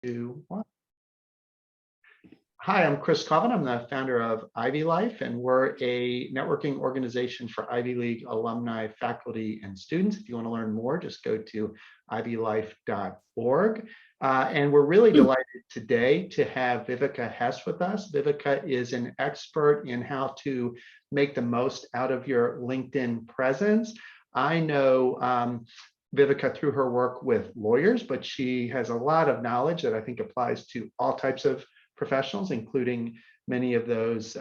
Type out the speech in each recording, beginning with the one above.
2, 1. Hi, I'm Chris Coven. I'm the founder of IvyLife, and we're a networking organization for Ivy League alumni, faculty, and students. If you want to learn more, just go to ivylife.org. And we're really delighted today to have Viveca Hess with us. Viveca is an expert in how to make the most out of your LinkedIn presence. I know Viveca through her work with lawyers, but she has a lot of knowledge that I think applies to all types of professionals, including many of those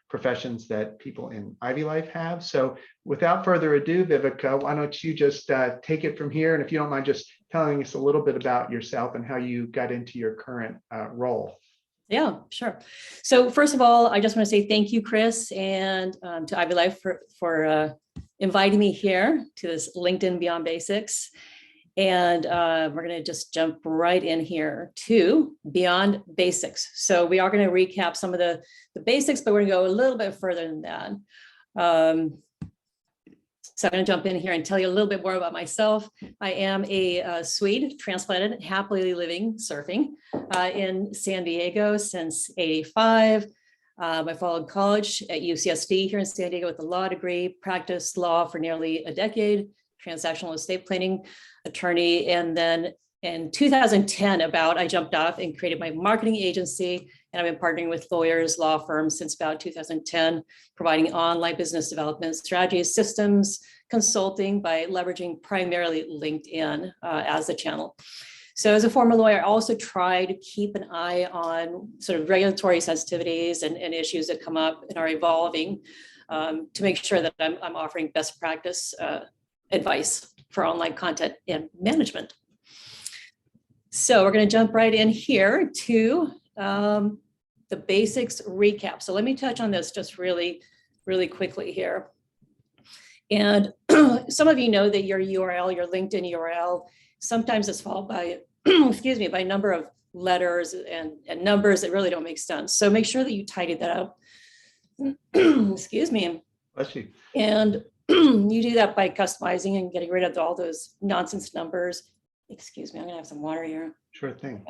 professions that people in IvyLife have. So without further ado, Viveca, why don't you just take it from here? And if you don't mind just telling us a little bit about yourself and how you got into your current role. Yeah, sure. So first of all, I just want to say thank you, Chris, and to IvyLife for inviting me here to this LinkedIn Beyond Basics. And we're going to just jump right in here to Beyond Basics. So we are going to recap some of the basics, but we're going to go a little bit further than that. So I'm going to jump in here and tell you a little bit more about myself. I am a Swede, transplanted, happily living surfing in San Diego since '85. I followed college at UCSD here in San Diego with a law degree, practiced law for nearly a decade, transactional estate planning attorney. And then in 2010, I jumped off and created my marketing agency. And I've been partnering with lawyers, law firms since about 2010, providing online business development strategies, systems, consulting by leveraging primarily LinkedIn as the channel. So as a former lawyer, I also try to keep an eye on sort of regulatory sensitivities and issues that come up and are evolving to make sure that I'm offering best practice advice for online content and management. So we're going to jump right in here to the basics recap. So let me touch on this just really quickly here. And some of you know that your URL, your LinkedIn URL, sometimes is followed by, excuse me, by a number of letters and numbers that really don't make sense. So make sure that you tidy that up. Excuse me. Bless you. And you do that by customizing and getting rid of all those nonsense numbers. Excuse me, I'm gonna have some water here. Sure thing.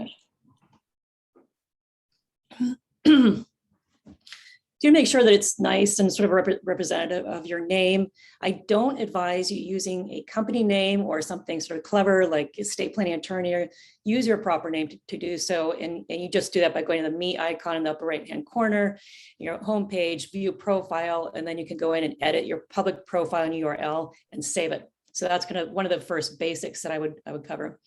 Do make sure that it's nice and sort of representative of your name. I don't advise you using a company name or something sort of clever like estate planning attorney, or use your proper name to do so. And you just do that by going to the me icon in the upper right-hand corner, your homepage, view profile, and then you can go in and edit your public profile and URL and save it. So that's one of the first basics that I would cover.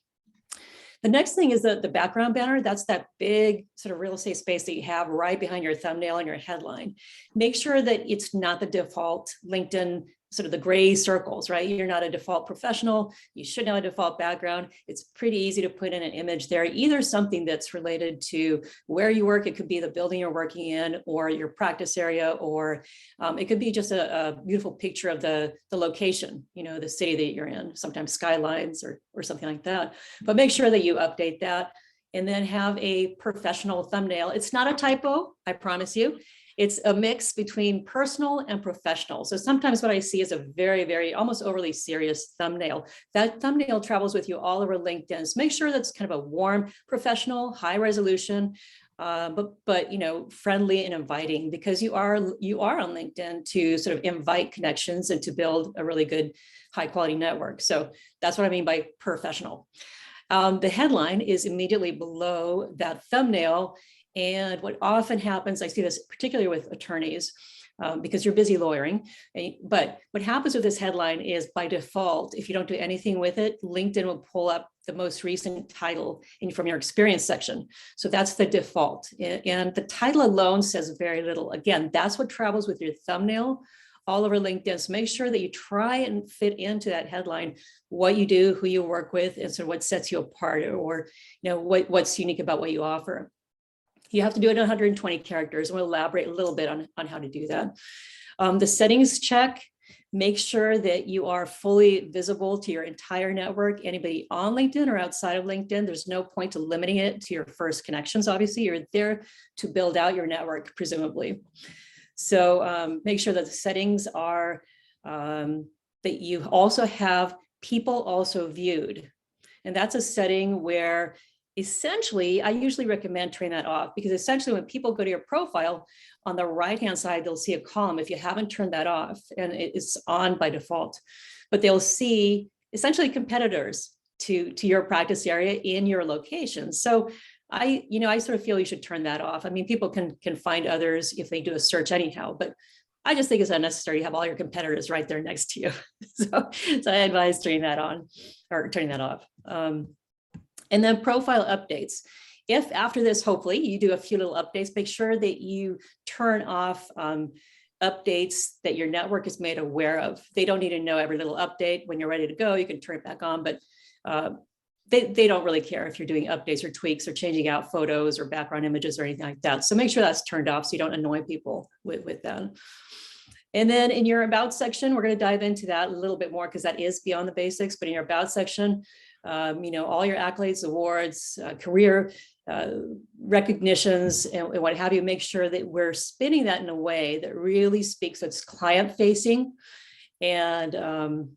The next thing is the background banner. That's that big sort of real estate space that you have right behind your thumbnail and your headline. Make sure that it's not the default LinkedIn, sort of the gray circles, right? You're not a default professional. You should have a default background. It's pretty easy to put in an image there, either something that's related to where you work. It could be the building you're working in or your practice area, or it could be just a beautiful picture of the location, the city that you're in, sometimes skylines or something like that. But make sure that you update that and then have a professional thumbnail. It's not a typo, I promise you. It's a mix between personal and professional. So sometimes what I see is a very almost overly serious thumbnail. That thumbnail travels with you all over LinkedIn. So make sure that's kind of a warm, professional, high resolution, but friendly and inviting, because you are on LinkedIn to sort of invite connections and to build a really good, high quality network. So that's what I mean by professional. The headline is immediately below that thumbnail. And what often happens, I see this particularly with attorneys, because you're busy lawyering, but what happens with this headline is by default, if you don't do anything with it, LinkedIn will pull up the most recent title from your experience section. So that's the default. And the title alone says very little. Again, that's what travels with your thumbnail all over LinkedIn. So make sure that you try and fit into that headline what you do, who you work with, and sort of what sets you apart, or what's unique about what you offer. You have to do it in 120 characters. We'll elaborate a little bit on how to do that. The settings check, make sure that you are fully visible to your entire network. Anybody on LinkedIn or outside of LinkedIn, there's no point to limiting it to your first connections. Obviously, you're there to build out your network, presumably. So make sure that the settings are that you also have people also viewed. And that's a setting where essentially, I usually recommend turning that off, because essentially when people go to your profile, on the right-hand side, they'll see a column if you haven't turned that off, and it's on by default, but they'll see essentially competitors to your practice area in your location. So I sort of feel you should turn that off. I mean, people can find others if they do a search anyhow, but I just think it's unnecessary to have all your competitors right there next to you. So I advise turning that on or turning that off. And then profile updates. If after this, hopefully you do a few little updates, make sure that you turn off updates that your network is made aware of. They don't need to know every little update. When you're ready to go, you can turn it back on, but they don't really care if you're doing updates or tweaks or changing out photos or background images or anything like that. So make sure that's turned off so you don't annoy people with that. And then in your about section, we're going to dive into that a little bit more because that is beyond the basics. But in your about section, all your accolades, awards, career recognitions, and what have you, make sure that we're spinning that in a way that really speaks, it's client facing and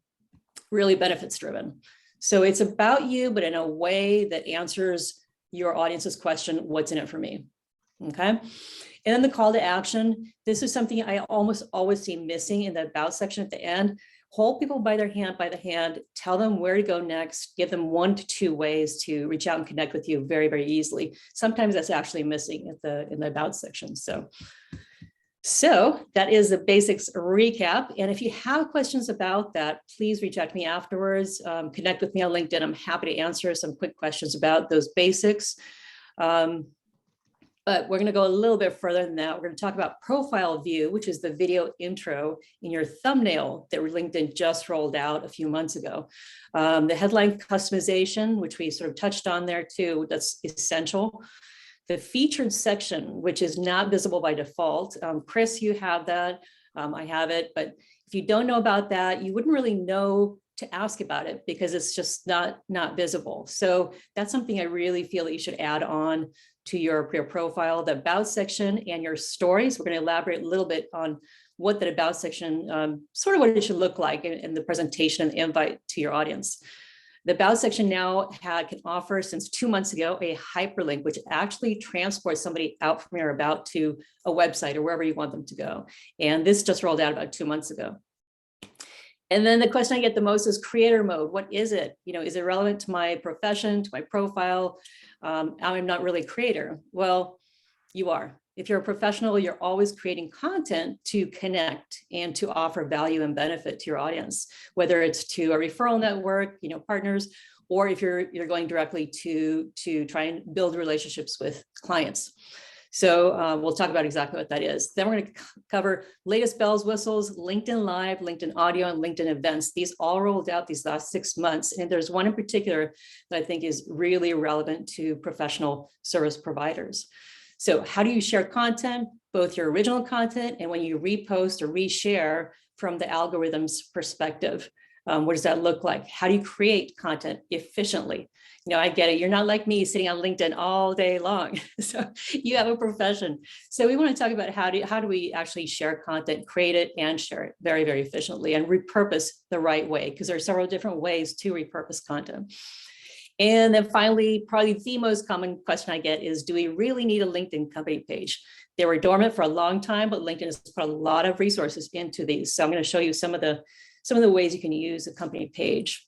really benefits driven. So it's about you, but in a way that answers your audience's question, what's in it for me? Okay. And then the call to action. This is something I almost always see missing in the about section at the end. Hold people by the hand, tell them where to go next, give them 1 to 2 ways to reach out and connect with you very, very easily. Sometimes that's actually missing in the about section. So that is the basics recap. And if you have questions about that, please reach out to me afterwards. Connect with me on LinkedIn. I'm happy to answer some quick questions about those basics. But we're going to go a little bit further than that. We're going to talk about profile view, which is the video intro in your thumbnail that LinkedIn just rolled out a few months ago. The headline customization, which we sort of touched on there too, that's essential. The featured section, which is not visible by default. Chris, you have that. I have it. But if you don't know about that, you wouldn't really know to ask about it because it's just not visible. So that's something I really feel that you should add on to your profile, the about section and your stories. We're going to elaborate a little bit on what that about section, sort of what it should look like in the presentation and the invite to your audience. The about section now can offer, since 2 months ago, a hyperlink, which actually transports somebody out from your about to a website or wherever you want them to go. And this just rolled out about 2 months ago. And then the question I get the most is creator mode. What is it? Is it relevant to my profession, to my profile? I'm not really a creator. Well, you are. If you're a professional, you're always creating content to connect and to offer value and benefit to your audience, whether it's to a referral network, partners, or if you're going directly to try and build relationships with clients. So we'll talk about exactly what that is. Then we're going to cover latest bells, whistles, LinkedIn Live, LinkedIn Audio, and LinkedIn Events. These all rolled out these last 6 months. And there's one in particular that I think is really relevant to professional service providers. So how do you share content, both your original content and when you repost or reshare from the algorithm's perspective? What does that look like? How do you create content efficiently? I get it. You're not like me sitting on LinkedIn all day long. So you have a profession. So we want to talk about how do we actually share content, create it and share it very, very efficiently and repurpose the right way, because there are several different ways to repurpose content. And then finally, probably the most common question I get is, do we really need a LinkedIn company page? They were dormant for a long time, but LinkedIn has put a lot of resources into these. So I'm going to show you some of the ways you can use a company page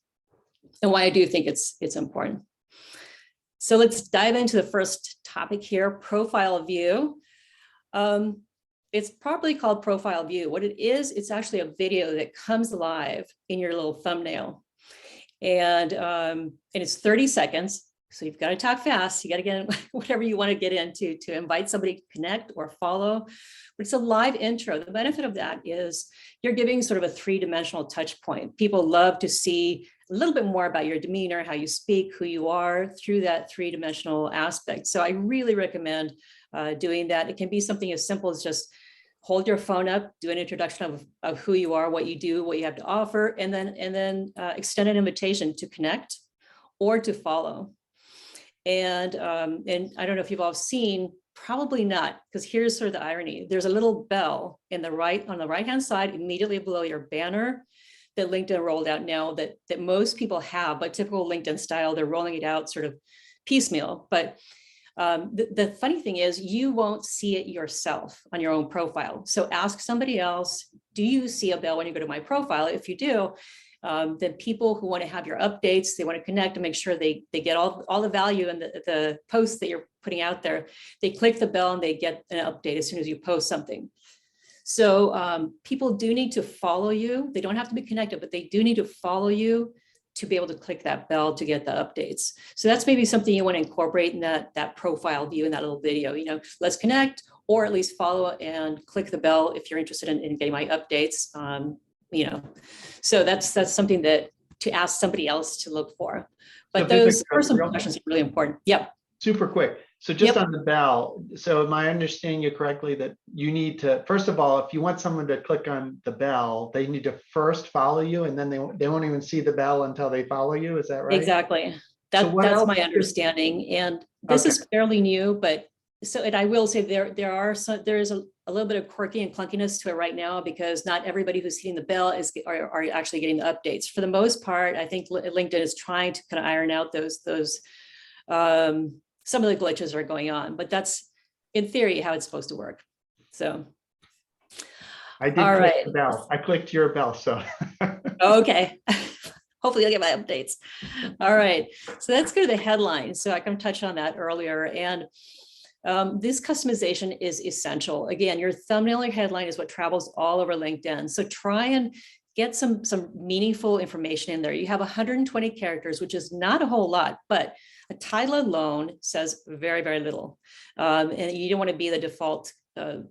and why I do think it's important. So let's dive into the first topic here, profile view. It's properly called profile view. What it is, it's actually a video that comes live in your little thumbnail. And it's 30 seconds. So you've got to talk fast. You got to get whatever you want to get into to invite somebody to connect or follow. But it's a live intro. The benefit of that is you're giving sort of a 3-dimensional touch point. People love to see a little bit more about your demeanor, how you speak, who you are through that 3-dimensional aspect. So I really recommend doing that. It can be something as simple as just hold your phone up, do an introduction of who you are, what you do, what you have to offer, and then extend an invitation to connect or to follow. And I don't know if you've all seen, probably not, because here's sort of the irony. There's a little bell on the right-hand side, immediately below your banner, that LinkedIn rolled out now that most people have, but typical LinkedIn style, they're rolling it out sort of piecemeal. But the funny thing is you won't see it yourself on your own profile. So ask somebody else, do you see a bell when you go to my profile? If you do, then people who want to have your updates, they want to connect and make sure they get all the value in the posts that you're putting out there. They click the bell and they get an update as soon as you post something. So people do need to follow you. They don't have to be connected, but they do need to follow you to be able to click that bell to get the updates. So that's maybe something you want to incorporate in that profile view in that little video. You know, let's connect, or at least follow and click the bell if you're interested in getting my updates. You know, so that's something that to ask somebody else to look for. But So those personal questions are really important. Yep. Super quick. So just on the bell, so am I understanding you correctly that you need to, first of all, if you want someone to click on the bell, they need to first follow you, and then they won't even see the bell until they follow you. Is that right? Exactly. So what That's else my understanding. And this is fairly new, but so, and I will say there is a little bit of quirky and clunkiness to it right now, because not everybody who's hitting the bell are actually getting the updates. For the most part, I think LinkedIn is trying to kind of iron out those some of the glitches are going on, but that's in theory how it's supposed to work. So I did click the bell. I clicked your bell, so okay. Hopefully I'll get my updates. All right, so let's go to the headline. So I can touch on that earlier. And this customization is essential. Again, your thumbnail or headline is what travels all over LinkedIn. So try and get some meaningful information in there. You have 120 characters, which is not a whole lot, but a title alone says very, very little. And you don't want to be the default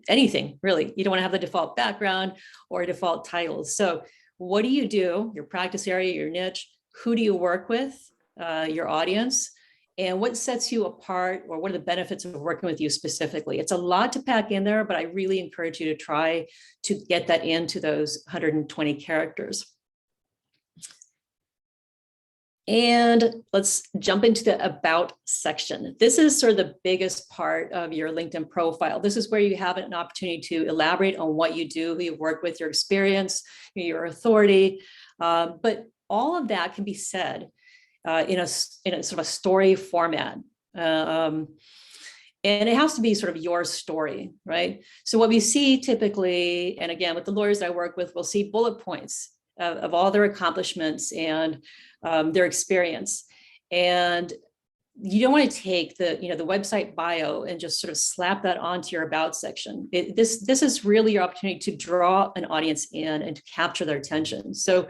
anything, really. You don't want to have the default background or default titles. So what do? Your practice area, your niche, who do you work with, your audience, and what sets you apart, or what are the benefits of working with you specifically? It's a lot to pack in there, but I really encourage you to try to get that into those 120 characters. And let's jump into the About section. This is sort of the biggest part of your LinkedIn profile. This is where you have an opportunity to elaborate on what you do, who you work with, your experience, your authority. But all of that can be said in a sort of a story format. And it has to be sort of your story, right? So what we see typically, and again, with the lawyers I work with, we'll see bullet points of all their accomplishments and their experience. And you don't want to take the website bio and just sort of slap that onto your About section. This is really your opportunity to draw an audience in and to capture their attention. So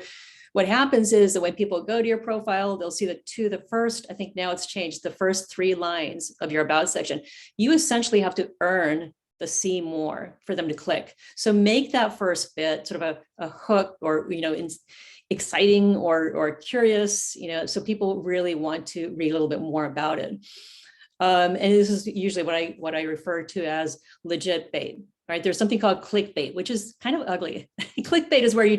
what happens is that when people go to your profile, they'll see the first, I think now it's changed, the first 3 lines of your About section. You essentially have to earn the see more for them to click. So make that first bit sort of a hook, or exciting or curious, so people really want to read a little bit more about it. And this is usually what I refer to as legit bait. Right? There's something called clickbait, which is kind of ugly. Clickbait is where you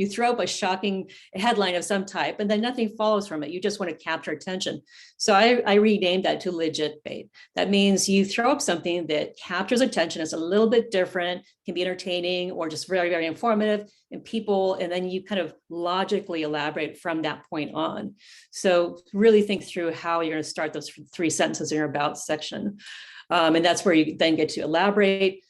throw up a shocking headline of some type, and then nothing follows from it. You just want to capture attention. So I renamed that to legit bait. That means you throw up something that captures attention. It's a little bit different, can be entertaining or just very, very informative, and then you kind of logically elaborate from that point on. So really think through how you're going to start those 3 sentences in your About section. And that's where you then get to elaborate.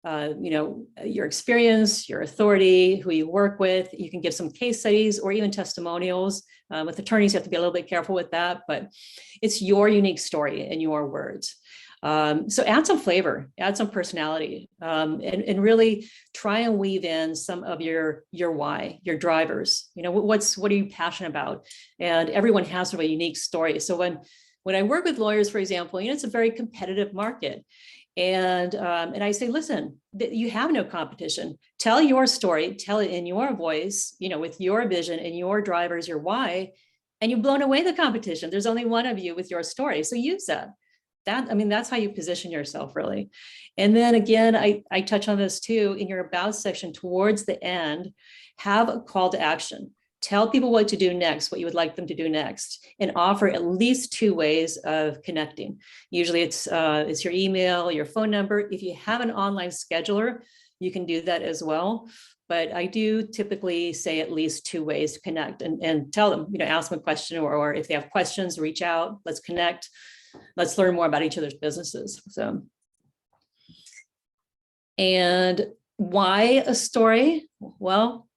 Your experience, your authority, who you work with. You can give some case studies or even testimonials. With attorneys, you have to be a little bit careful with that, but it's your unique story in your words. So add some flavor, add some personality, and really try and weave in some of your why, your drivers. What are you passionate about? And everyone has sort of a unique story. So when I work with lawyers, for example, it's a very competitive market. And I say, listen, you have no competition. Tell your story, tell it in your voice, with your vision and your drivers, your why, and you've blown away the competition. There's only one of you with your story. So use that. That's how you position yourself, really. And then again, I touch on this too, in your About section towards the end, have a call to action. Tell people what to do next, what you would like them to do next, and offer at least 2 ways of connecting. Usually it's your email, your phone number. If you have an online scheduler, you can do that as well. But I do typically say at least 2 ways to connect, and tell them, ask them a question, or if they have questions, reach out, let's connect, let's learn more about each other's businesses. So, and why a story? Well,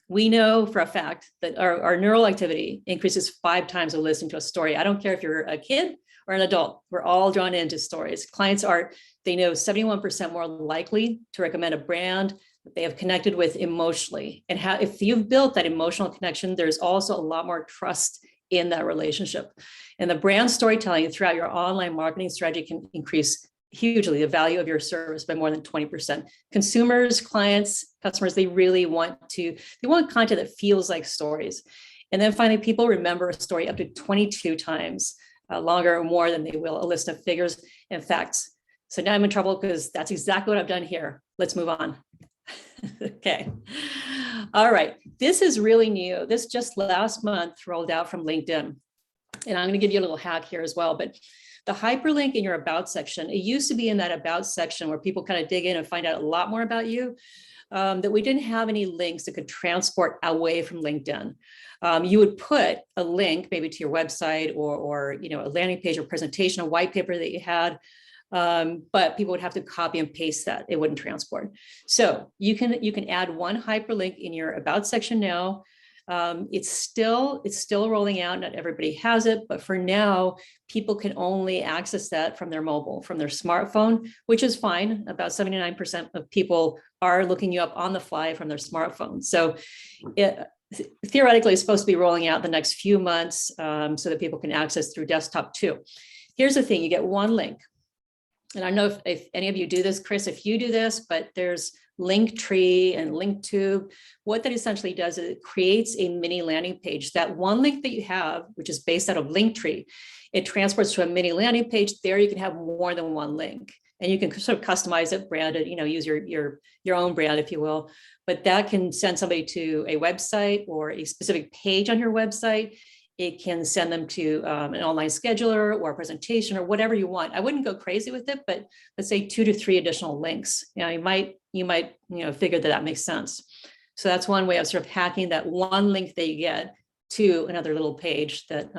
we know for a fact that our neural activity increases 5 times when listening to a story. I don't care if you're a kid or an adult, we're all drawn into stories. Clients are, they know 71% more likely to recommend a brand that they have connected with emotionally. And if you've built that emotional connection, there's also a lot more trust in that relationship. And the brand storytelling throughout your online marketing strategy can increase hugely the value of your service by more than 20%. Consumers, clients, customers, they really want content that feels like stories. And then finally, people remember a story up to 22 times longer or more than they will a list of figures and facts. So now I'm in trouble because that's exactly what I've done here. Let's move on. Okay. All right. This is really new. This just last month rolled out from LinkedIn. And I'm going to give you a little hack here as well. But the hyperlink in your about section, it used to be in that about section where people kind of dig in and find out a lot more about you, that we didn't have any links that could transport away from LinkedIn. You would put a link maybe to your website or a landing page or presentation, a white paper that you had, but people would have to copy and paste that. It wouldn't transport. So you can add one hyperlink in your about section now. It's still rolling out. Not everybody has it, but for now, people can only access that from their mobile, from their smartphone, which is fine. About 79% of people are looking you up on the fly from their smartphone. So theoretically, it's supposed to be rolling out the next few months so that people can access through desktop too. Here's the thing, you get one link. And I don't know if any of you do this, Chris, if you do this, but there's Linktree and LinkTube. What that essentially does is it creates a mini landing page. That one link that you have, which is based out of Linktree, it transports to a mini landing page. There you can have more than one link, and you can sort of customize it, brand it, use your own brand, if you will. But that can send somebody to a website or a specific page on your website. It can send them to an online scheduler or a presentation or whatever you want. I wouldn't go crazy with it, but let's say 2 to 3 additional links. You might figure that makes sense. So that's one way of sort of hacking that one link that you get to another little page that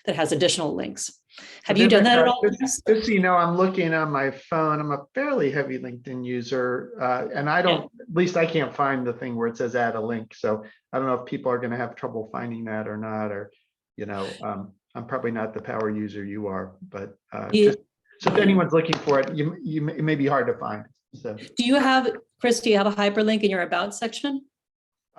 has additional links. Have you done that at all? Just so you know, I'm looking on my phone. I'm a fairly heavy LinkedIn user, and I don't, at least I can't find the thing where it says add a link. So I don't know if people are going to have trouble finding that or not, or I'm probably not the power user you are, but just so if anyone's looking for it, it may be hard to find. So Chris, do you have a hyperlink in your about section?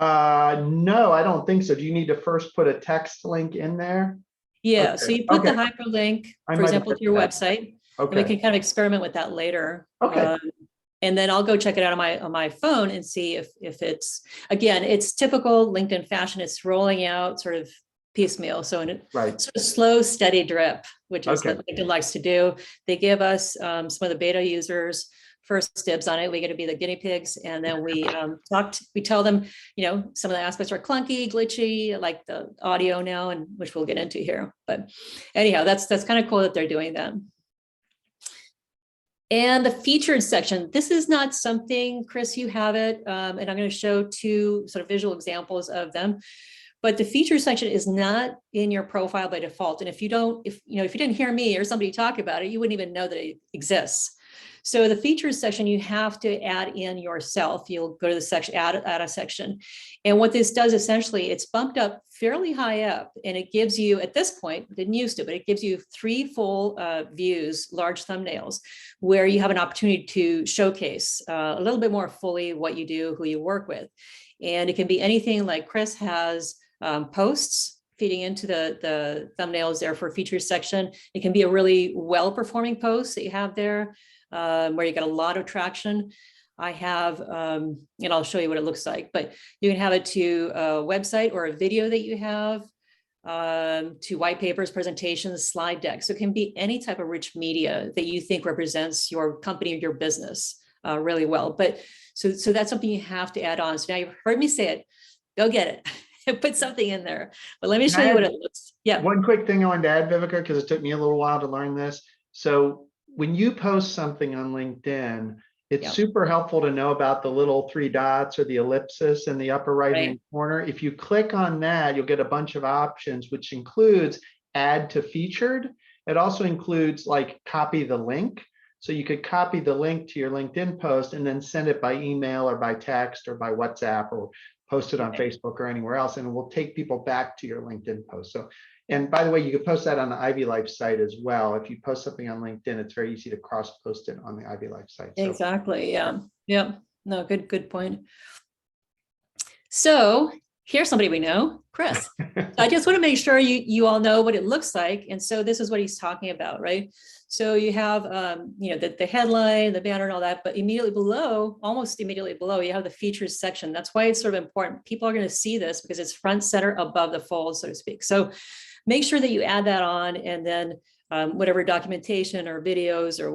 No, I don't think so. Do you need to first put a text link in there? Yeah, okay. So you put the hyperlink, for example, to your website. Okay. And we can kind of experiment with that later. Okay. And then I'll go check it out on my phone and see if it's, again, it's typical LinkedIn fashion. It's rolling out sort of piecemeal. So in sort of slow, steady drip, which is what LinkedIn likes to do. They give us some of the beta users first dibs on it. We get to be the guinea pigs. And then we tell them, some of the aspects are clunky, glitchy, like the audio now, and which we'll get into here. But anyhow, that's kind of cool that they're doing that. And the featured section, this is not something, Chris, you have it. And I'm going to show 2 sort of visual examples of them. But the feature section is not in your profile by default. And if you didn't hear me or somebody talk about it, you wouldn't even know that it exists. So the features section, you have to add in yourself. You'll go to the section, add a section. And what this does essentially, it's bumped up fairly high up, and it gives you, at this point, didn't used to, but it gives you 3 full views, large thumbnails, where you have an opportunity to showcase a little bit more fully what you do, who you work with. And it can be anything like Chris has posts feeding into the thumbnails there for features section. It can be a really well-performing post that you have there where you get a lot of traction. I have, and I'll show you what it looks like, but you can have it to a website or a video that you have, to white papers, presentations, slide decks. So it can be any type of rich media that you think represents your company or your business really well. But so that's something you have to add on. So now you've heard me say it, go get it. Put something in there, but let me show you what it looks. Yeah. One quick thing I wanted to add, Viveca, because it took me a little while to learn this. So when you post something on LinkedIn, It's super helpful to know about the little three dots or the ellipsis in the upper right hand corner. If you click on that, you'll get a bunch of options, which includes add to featured. It also includes like copy the link. So you could copy the link to your LinkedIn post and then send it by email or by text or by WhatsApp or post it on Facebook or anywhere else, and it will take people back to your LinkedIn post. So, and by the way, you can post that on the IvyLife site as well. If you post something on LinkedIn, it's very easy to cross-post it on the IvyLife site. So, Exactly. Yeah. Yeah. No, good point. So here's somebody we know, Chris. I just want to make sure you all know what it looks like. And so this is what he's talking about, right? So you have, the headline, the banner and all that, but immediately below, almost immediately below, you have the features section. That's why it's sort of important. People are going to see this because it's front center above the fold, so to speak. So make sure that you add that on, and then whatever documentation or videos or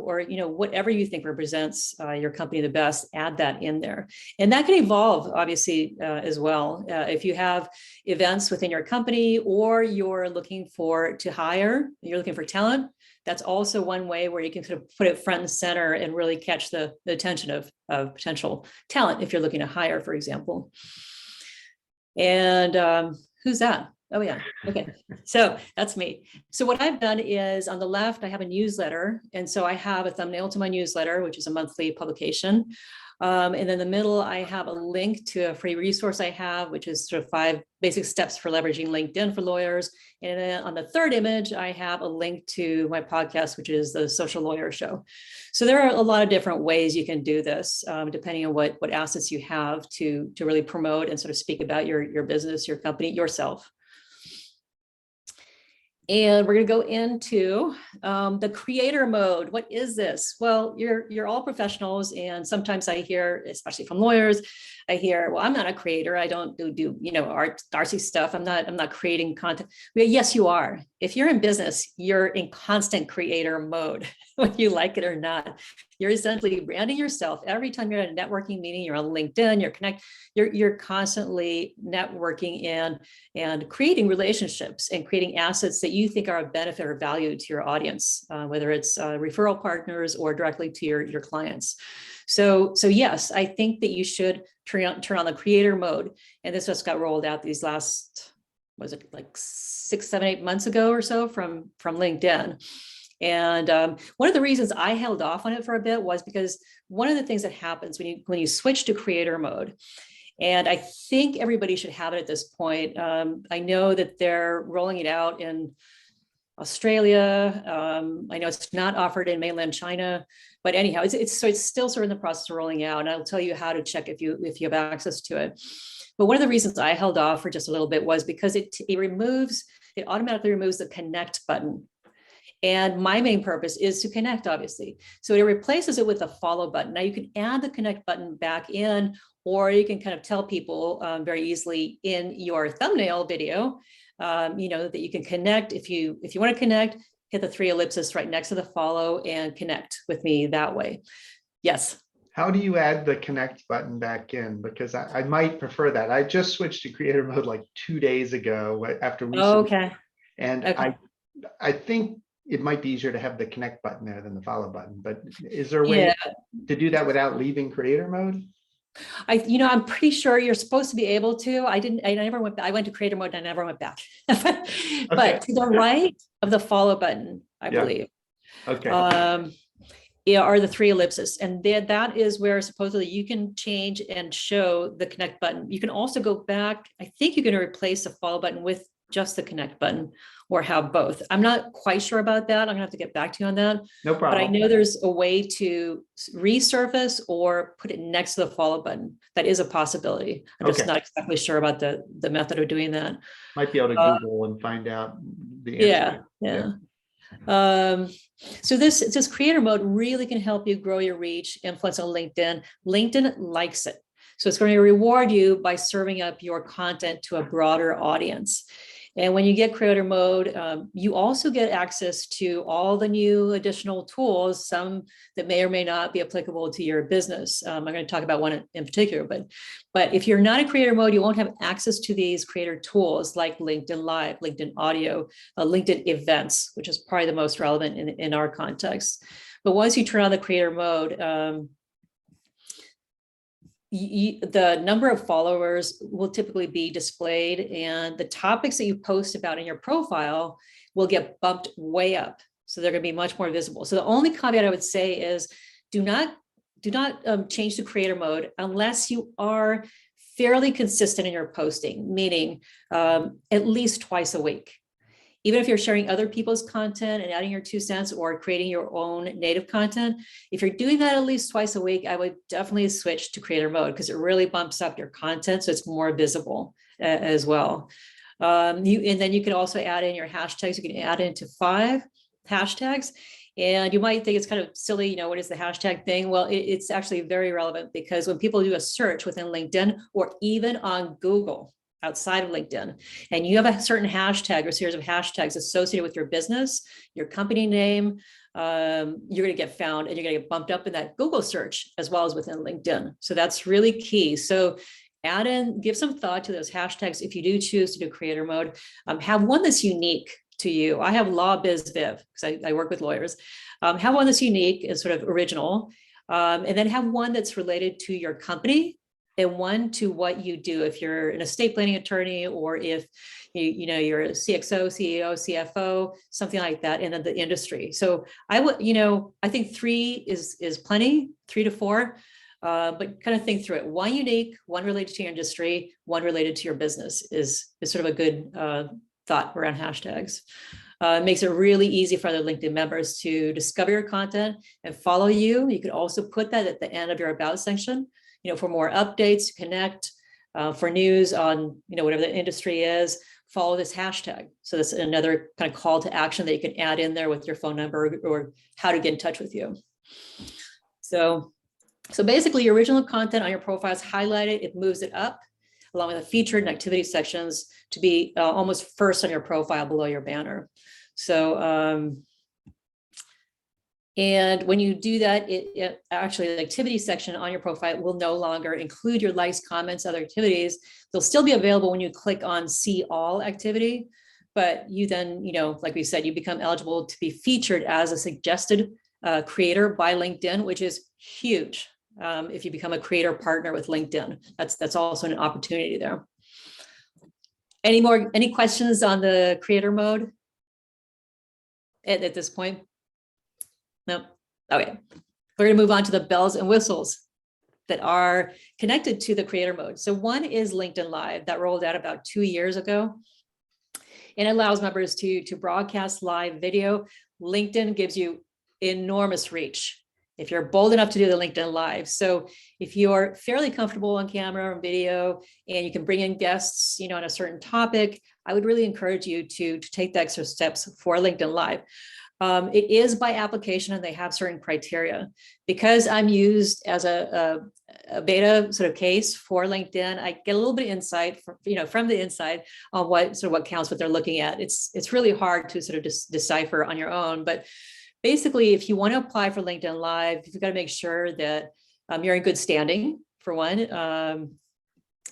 whatever you think represents your company the best, add that in there. And that can evolve, obviously, as well. If you have events within your company, or you're looking to hire, you're looking for talent, that's also one way where you can sort of put it front and center and really catch the attention of potential talent if you're looking to hire, for example. And who's that? Oh yeah, okay. So that's me. So what I've done is, on the left, I have a newsletter. And so I have a thumbnail to my newsletter, which is a monthly publication. And then in the middle, I have a link to a free resource I have, which is sort of 5 basic steps for leveraging LinkedIn for lawyers. And then on the third image, I have a link to my podcast, which is the Social Lawyer Show. So there are a lot of different ways you can do this, depending on what assets you have to really promote and sort of speak about your business, your company, yourself. And we're going to go into the creator mode. What is this? Well, you're all professionals, and sometimes I hear, especially from lawyers, I hear, well, I'm not a creator. I don't do artsy stuff. I'm not creating content. Well, yes, you are. If you're in business, you're in constant creator mode, whether you like it or not. You're essentially branding yourself. Every time you're at a networking meeting, you're on LinkedIn, you're constantly networking and creating relationships and creating assets that you think are of benefit or value to your audience, whether it's referral partners or directly to your clients. So yes, I think that you should turn on the creator mode. And this just got rolled out these last, was it like 6, 7, 8 months ago or so from LinkedIn. And one of the reasons I held off on it for a bit was because one of the things that happens when you switch to creator mode, and I think everybody should have it at this point. I know that they're rolling it out in Australia. I know it's not offered in mainland China, but anyhow, it's still sort of in the process of rolling out, and I'll tell you how to check if you have access to it. But one of the reasons I held off for just a little bit was because it automatically removes the connect button. And my main purpose is to connect, obviously. So it replaces it with a follow button. Now you can add the connect button back in, or you can kind of tell people very easily in your thumbnail video, that you can connect. If you want to connect, hit the 3 ellipses right next to the follow and connect with me that way. Yes. How do you add the connect button back in? Because I might prefer that. I just switched to creator mode like 2 days ago after we. Okay. And okay. I think it might be easier to have the connect button there than the follow button, but is there a way to do that without leaving creator mode? I'm pretty sure you're supposed to be able to. I went to creator mode and I never went back. But to the right of the follow button, I believe. Okay. Are the 3 ellipses. And that is where supposedly you can change and show the connect button. You can also go back. I think you're going to replace the follow button with just the connect button, or have both. I'm not quite sure about that. I'm gonna have to get back to you on that. No problem. But I know there's a way to resurface or put it next to the follow button. That is a possibility. I'm just not exactly sure about the method of doing that. Might be able to Google and find out the answer. Yeah. So this creator mode really can help you grow your reach, influence on LinkedIn. LinkedIn likes it. So it's going to reward you by serving up your content to a broader audience. And when you get creator mode, you also get access to all the new additional tools, some that may or may not be applicable to your business. I'm going to talk about one in particular, but if you're not in creator mode, you won't have access to these creator tools like LinkedIn Live, LinkedIn Audio, LinkedIn Events, which is probably the most relevant in our context. But once you turn on the creator mode, the number of followers will typically be displayed, and the topics that you post about in your profile will get bumped way up. So they're going to be much more visible. So the only caveat I would say is do not change to creator mode unless you are fairly consistent in your posting, meaning at least twice a week. Even if you're sharing other people's content and adding your 2 cents or creating your own native content, if you're doing that at least twice a week, I would definitely switch to creator mode because it really bumps up your content so it's more visible as well. And then you can also add in your hashtags. You can add into 5 hashtags. And you might think it's kind of silly, you know, what is the hashtag thing? Well, it's actually very relevant because when people do a search within LinkedIn or even on Google, outside of LinkedIn, and you have a certain hashtag or series of hashtags associated with your business, your company name, you're going to get found and you're going to get bumped up in that Google search as well as within LinkedIn. So that's really key. So add in, give some thought to those hashtags if you do choose to do creator mode. Have one that's unique to you. I have Law Biz Viv because I work with lawyers. Have one that's unique and sort of original, and then have one that's related to your company and one to what you do. If you're an estate planning attorney, or if you're a CXO, CEO, CFO, something like that, and then the industry. So I would, I think 3 is plenty, 3 to 4, but kind of think through it. One unique, one related to your industry, one related to your business is sort of a good thought around hashtags. It makes it really easy for other LinkedIn members to discover your content and follow you. You could also put that at the end of your about section, for more updates, to connect, for news on, whatever the industry is, follow this hashtag. So that's another kind of call to action that you can add in there with your phone number or how to get in touch with you. So basically your original content on your profile is highlighted, it moves it up along with the featured and activity sections to be almost first on your profile below your banner. So, and when you do that, it actually the activity section on your profile will no longer include your likes, comments, other activities. They'll still be available when you click on see all activity, but you then, like we said, you become eligible to be featured as a suggested creator by LinkedIn, which is huge. If you become a creator partner with LinkedIn, that's also an opportunity there. Any questions on the creator mode at this point? No. Okay. We're going to move on to the bells and whistles that are connected to the creator mode. So one is LinkedIn Live that rolled out about 2 years ago, and it allows members to broadcast live video. LinkedIn gives you enormous reach if you're bold enough to do the LinkedIn Live. So if you're fairly comfortable on camera or video and you can bring in guests, on a certain topic, I would really encourage you to take the extra steps for LinkedIn Live. It is by application and they have certain criteria. Because I'm used as a beta sort of case for LinkedIn, I get a little bit of insight from the inside on what counts, what they're looking at. It's really hard to sort of decipher on your own, but basically, if you want to apply for LinkedIn Live, you've got to make sure that you're in good standing, for one.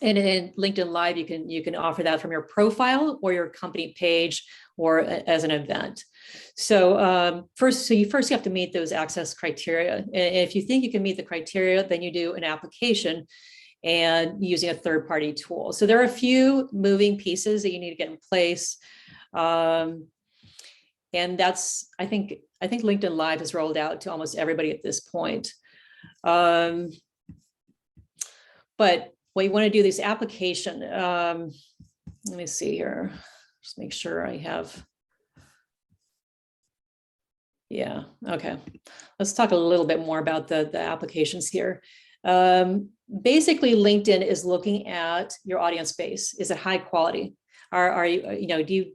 And in LinkedIn Live, you can offer that from your profile or your company page or as an event. So you first have to meet those access criteria. And if you think you can meet the criteria, then you do an application and using a third-party tool. So there are a few moving pieces that you need to get in place. And that's, I think LinkedIn Live has rolled out to almost everybody at this point. But what you want to do, this application, let me see here, just make sure I have. Yeah, okay. Let's talk a little bit more about the applications here. Basically, LinkedIn is looking at your audience base. Is it high quality? Are you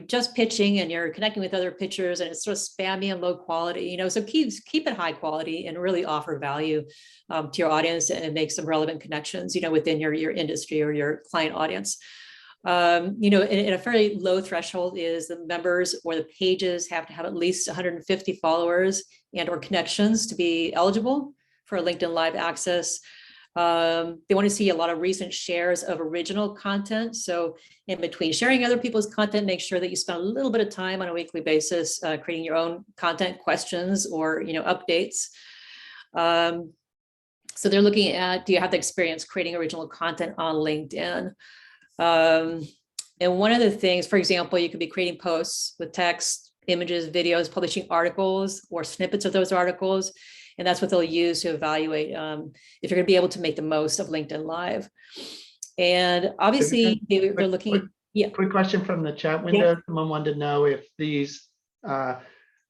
just pitching and you're connecting with other pitchers and it's sort of spammy and low quality? So keep it high quality and really offer value to your audience and make some relevant connections, within your industry or your client audience. In a fairly low threshold is the members or the pages have to have at least 150 followers and or connections to be eligible for LinkedIn Live access. They want to see a lot of recent shares of original content. So in between sharing other people's content, make sure that you spend a little bit of time on a weekly basis creating your own content questions or updates. So they're looking at, do you have the experience creating original content on LinkedIn? And one of the things, for example, you could be creating posts with text, images, videos, publishing articles or snippets of those articles. And that's what they'll use to evaluate if you're going to be able to make the most of LinkedIn Live. And obviously, they're looking. Quick question from the chat window. Someone wanted to know if these,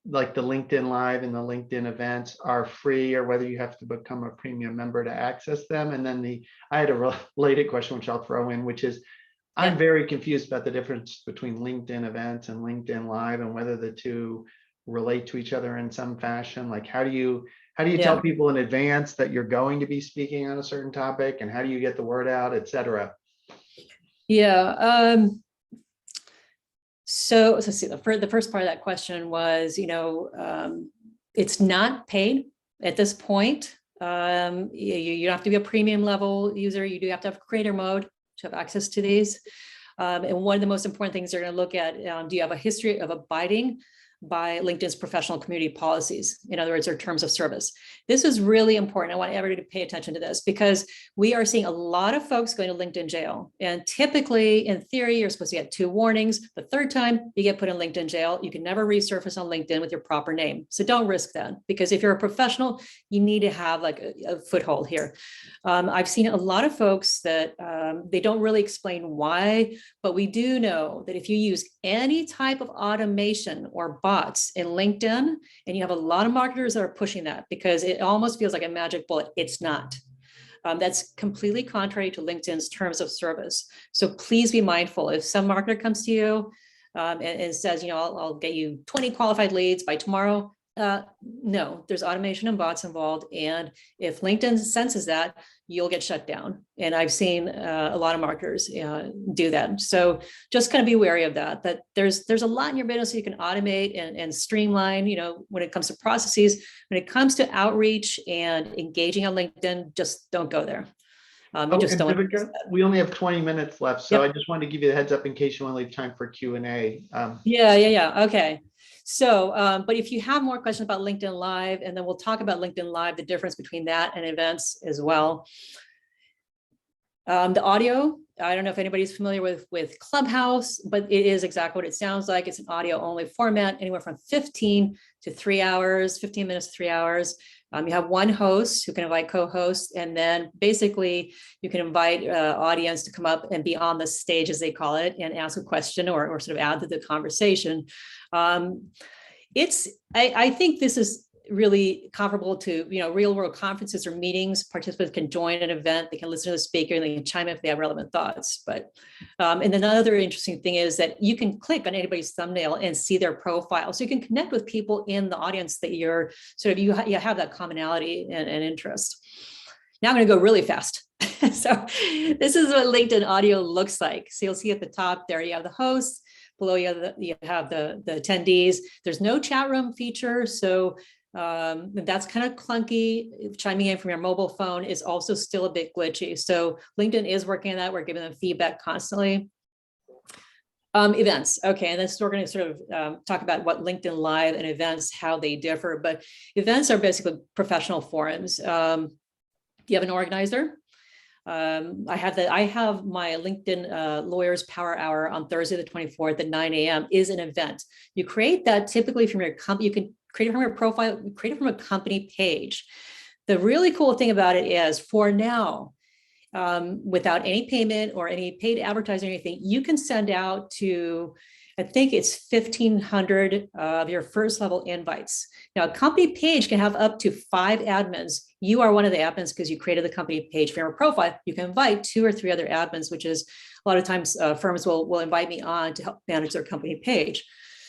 like the LinkedIn Live and the LinkedIn events, are free, or whether you have to become a premium member to access them. And then I had a related question, which I'll throw in, which is, I'm very confused about the difference between LinkedIn events and LinkedIn Live, and whether the two relate to each other in some fashion. Like, how do you tell people in advance that you're going to be speaking on a certain topic, and how do you get the word out, et cetera? Yeah. So let's see, the first part of that question was, it's not paid at this point. You don't have to be a premium level user. You do have to have creator mode to have access to these. And one of the most important things they're going to look at, do you have a history of abiding by LinkedIn's professional community policies? In other words, their terms of service. This is really important. I want everybody to pay attention to this, because we are seeing a lot of folks going to LinkedIn jail. And typically, in theory, you're supposed to get 2 warnings. The third time, you get put in LinkedIn jail. You can never resurface on LinkedIn with your proper name. So don't risk that, because if you're a professional, you need to have like a foothold here. I've seen a lot of folks that they don't really explain why, but we do know that if you use any type of automation or bots in LinkedIn, and you have a lot of marketers that are pushing that, because it almost feels like a magic bullet. It's not. That's completely contrary to LinkedIn's terms of service. So please be mindful. If some marketer comes to you and says, I'll get you 20 qualified leads by tomorrow. No, there's automation and bots involved. And if LinkedIn senses that, you'll get shut down. And I've seen a lot of marketers do that. So just kind of be wary of that, there's a lot in your business you can automate and streamline, when it comes to processes. When it comes to outreach and engaging on LinkedIn, just don't go there. Viveca, we only have 20 minutes left, so I just wanted to give you the heads up in case you want to leave time for Q&A. Yeah. Okay. So, but if you have more questions about LinkedIn Live, and then we'll talk about LinkedIn Live, the difference between that and events as well. The audio, I don't know if anybody's familiar with Clubhouse, but it is exactly what it sounds like. It's an audio only format, anywhere from 15 to 3 hours, 15 minutes to 3 hours. You have one host who can invite co-hosts, and then basically you can invite audience to come up and be on the stage, as they call it, and ask a question or sort of add to the conversation. I think this is really comparable to real world conferences or meetings. Participants can join an event, they can listen to the speaker, and they can chime in if they have relevant thoughts. But and another interesting thing is that you can click on anybody's thumbnail and see their profile, so you can connect with people in the audience that you're sort of you have that commonality and interest. Now I'm going to go really fast. So this is what LinkedIn audio looks like. So you'll see at the top there you have the host. Below you have the attendees. There's no chat room feature, so that's kind of clunky. Chiming in from your mobile phone is also still a bit glitchy. So LinkedIn is working on that. We're giving them feedback constantly. Events. Okay, and this we're going to sort of talk about what LinkedIn Live and events, how they differ. But events are basically professional forums. You have an organizer. I have my LinkedIn Lawyers Power Hour on Thursday, the 24th at 9 a.m. is an event. You create that typically from your company. You can create it from your profile, create it from a company page. The really cool thing about it is, for now, without any payment or any paid advertising or anything, you can send out to, I think it's 1,500 of your first level invites. Now, a company page can have up to 5 admins. You are one of the admins because you created the company page for your profile. You can invite 2 or 3 other admins, which is a lot of times firms will invite me on to help manage their company page.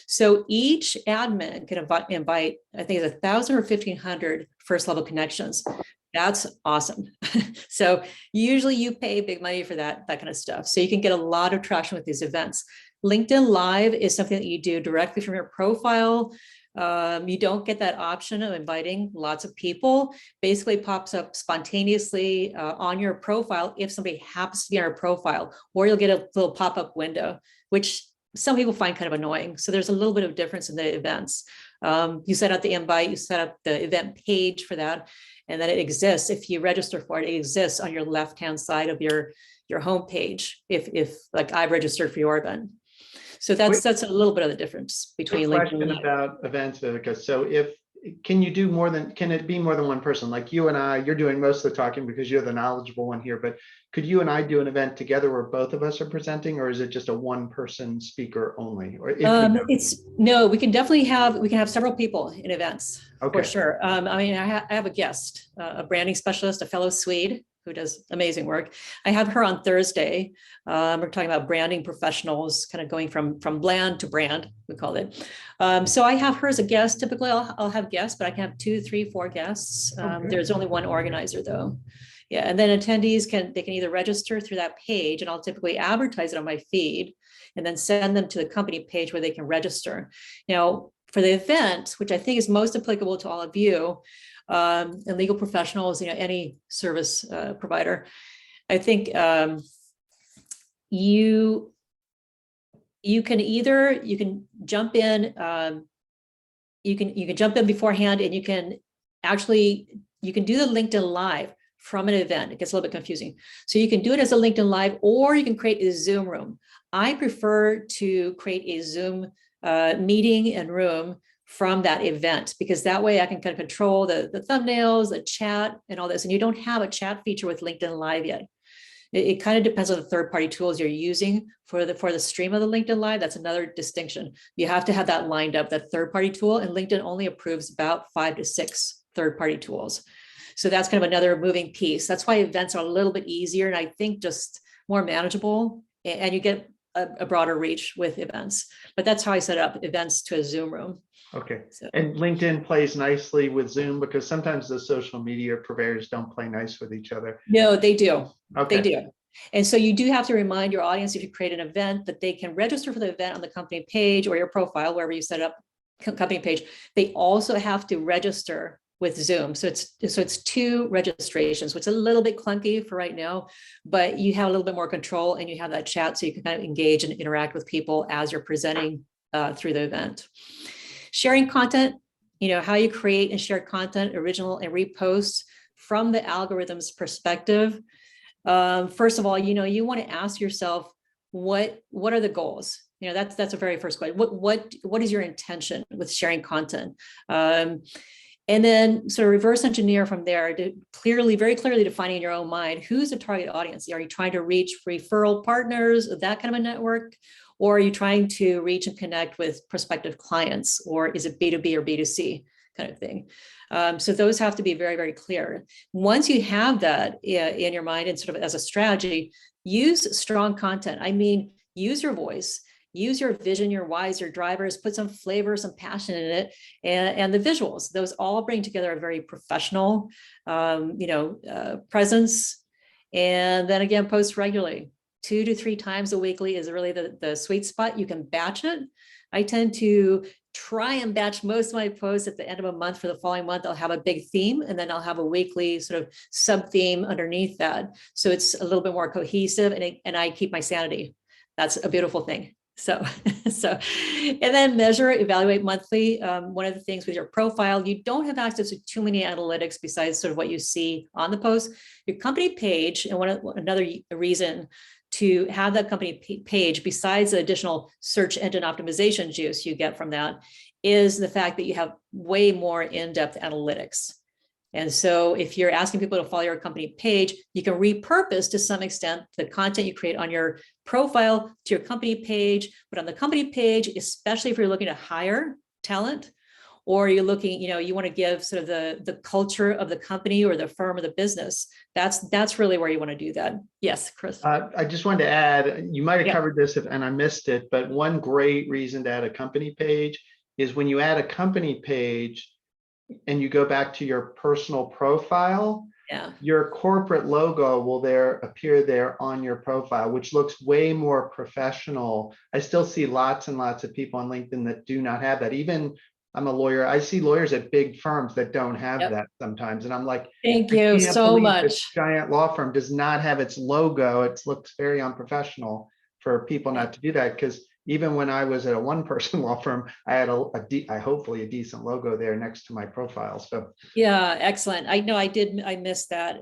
So each admin can invite, I think it's 1,000 or 1,500 first level connections. That's awesome. So usually you pay big money for that kind of stuff. So you can get a lot of traction with these events. LinkedIn Live is something that you do directly from your profile. You don't get that option of inviting lots of people. Basically pops up spontaneously on your profile if somebody happens to be on your profile, or you'll get a little pop-up window, which some people find kind of annoying. So there's a little bit of difference in the events. You set up the invite, you set up the event page for that. And then it exists, if you register for it, it exists on your left-hand side of your homepage, if like I've registered for your event. So that's a little bit of the difference between Quick LinkedIn question Live. about events, Viveca. So can you do more than, can it be more than one person? Like you and I, you're doing most of the talking because you're the knowledgeable one here, but could you and I do an event together where both of us are presenting, or is it just a one person speaker only? Or No, we can have several people in events for okay. sure. I mean, I have a guest, a branding specialist, a fellow Swede who does amazing work. I have her on Thursday. We're talking about branding professionals, kind of going from bland to brand, we call it. So I have her as a guest. Typically, I'll have guests, but I can have 2, 3, 4 guests. There's only one organizer though. Yeah, and then attendees can either register through that page, and I'll typically advertise it on my feed, and then send them to the company page where they can register. Now, for the event, which I think is most applicable to all of you, and legal professionals, any service provider, I think you can jump in, you can jump in beforehand, and you can do the LinkedIn Live from an event. It gets a little bit confusing. So you can do it as a LinkedIn Live, or you can create a Zoom room. I prefer to create a Zoom meeting and room from that event, because that way I can kind of control the thumbnails, the chat, and all this. And you don't have a chat feature with LinkedIn Live yet. It kind of depends on the third-party tools you're using for the stream of the LinkedIn Live. That's another distinction. You have to have that lined up, that third-party tool, and LinkedIn only approves about 5 to 6 third-party tools. So that's kind of another moving piece. That's why events are a little bit easier, and I think just more manageable, and you get a broader reach with events. But that's how I set up events to a Zoom room. Okay. So, And LinkedIn plays nicely with Zoom, because sometimes the social media purveyors don't play nice with each other. no, they do. Okay. They do. And so you do have to remind your audience, if you create an event, that they can register for the event on the company page or your profile, wherever you set up company page. They also have to register with Zoom. So it's 2 registrations, which is a little bit clunky for right now, but you have a little bit more control, and you have that chat, so you can kind of engage and interact with people as you're presenting through the event. Sharing content, how you create and share content, original and repost from the algorithm's perspective. First of all, you want to ask yourself, what are the goals? That's a very first question. What is your intention with sharing content? And then sort of reverse engineer from there to very clearly defining in your own mind, who's the target audience? Are you trying to reach referral partners, that kind of a network? Or are you trying to reach and connect with prospective clients? Or is it B2B or B2C kind of thing? So those have to be very, very clear. Once you have that in your mind and sort of as a strategy, use strong content. I mean, use your voice, use your vision, your whys, your drivers, put some flavor, some passion in it, and the visuals. Those all bring together a very professional, presence. And then again, post regularly. 2 to 3 times a weekly is really the sweet spot. You can batch it. I tend to try and batch most of my posts at the end of a month. For the following month, I'll have a big theme, and then I'll have a weekly sort of sub theme underneath that. So it's a little bit more cohesive, and I keep my sanity. That's a beautiful thing. So, and then measure, evaluate monthly. One of the things with your profile, you don't have access to too many analytics besides sort of what you see on the post. Your company page, and another reason to have that company page, besides the additional search engine optimization juice you get from that, is the fact that you have way more in-depth analytics. And so if you're asking people to follow your company page, you can repurpose to some extent the content you create on your profile to your company page. But on the company page, especially if you're looking to hire talent, or you're looking, you want to give sort of the culture of the company or the firm or the business, that's really where you want to do that. Yes, Chris. I just wanted to add, you might have Yeah. covered this and I missed it, but one great reason to add a company page is when you add a company page and you go back to your personal profile, your corporate logo will appear there on your profile, which looks way more professional. I still see lots and lots of people on LinkedIn that do not have that. Even I'm a lawyer. I see lawyers at big firms that don't have that sometimes. And I'm like, thank you so much. This giant law firm does not have its logo. It looks very unprofessional for people not to do that, because even when I was at a one-person law firm, I had hopefully a decent logo there next to my profile. So Yeah, excellent. I know I missed that.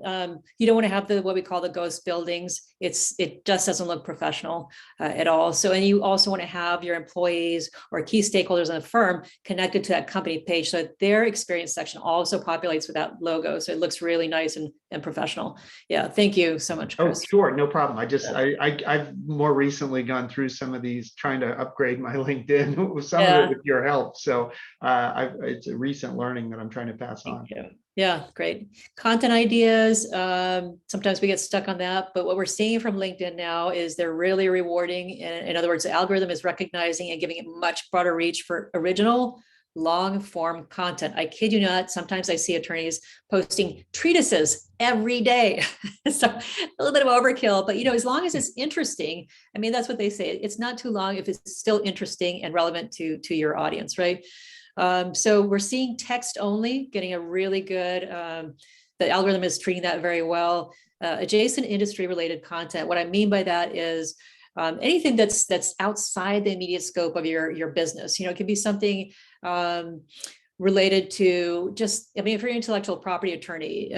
You don't want to have what we call the ghost buildings. It just doesn't look professional at all. So, and you also want to have your employees or key stakeholders in the firm connected to that company page, so that their experience section also populates with that logo. So it looks really nice and professional. Yeah, thank you so much, oh, Chris. sure, no problem. Yeah. I've more recently gone through some of these, trying to upgrade my LinkedIn, with some of it Yeah. with your help. So it's a recent learning that I'm trying to pass on. Thank you. Yeah, great. Content ideas. Sometimes we get stuck on that, but what we're seeing from LinkedIn now is they're really rewarding. In other words, the algorithm is recognizing and giving it much broader reach for original long form content. I kid you not, sometimes I see attorneys posting treatises every day. So a little bit of overkill, but as long as it's interesting, I mean, that's what they say. It's not too long if it's still interesting and relevant to your audience, right? So we're seeing text only getting a really good, the algorithm is treating that very well. Adjacent industry related content. What I mean by that is anything that's outside the immediate scope of your business. It could be something related to just, I mean, if you're an intellectual property attorney,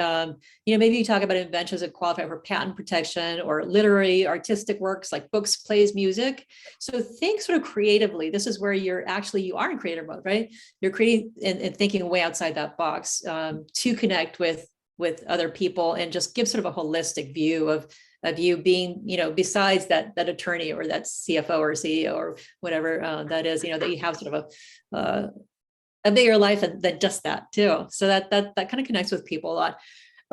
maybe you talk about inventions that qualify for patent protection, or literary artistic works like books, plays, music. So think sort of creatively. This is where you are in creative mode, right? You're creating and thinking way outside that box to connect with other people and just give sort of a holistic view of you being, besides that attorney or that CFO or CEO or whatever that is, that you have sort of a bigger life than just that too. So that kind of connects with people a lot.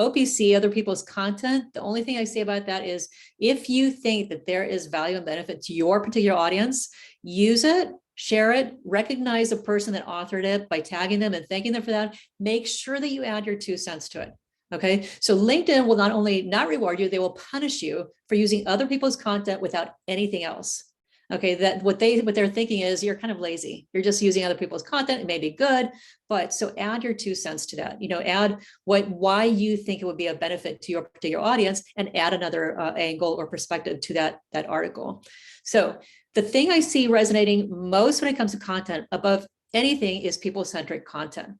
OPC, other people's content. The only thing I say about that is if you think that there is value and benefit to your particular audience, use it, share it, recognize the person that authored it by tagging them and thanking them for that. Make sure that you add your 2 cents to it. Okay. So LinkedIn will not only not reward you, they will punish you for using other people's content without anything else. Okay, that what they're thinking is you're kind of lazy. You're just using other people's content. It may be good, but so add your 2 cents to that. Add why you think it would be a benefit to your particular audience, and add another angle or perspective to that article. So the thing I see resonating most when it comes to content above anything is people-centric content.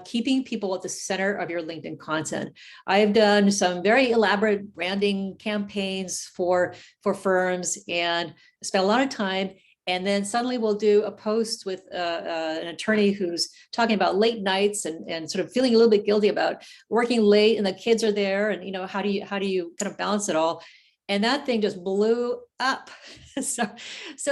Keeping people at the center of your LinkedIn content. I've done some very elaborate branding campaigns for firms and spent a lot of time. And then suddenly we'll do a post with an attorney who's talking about late nights and sort of feeling a little bit guilty about working late, and the kids are there, and how do you kind of balance it all? And that thing just blew up. So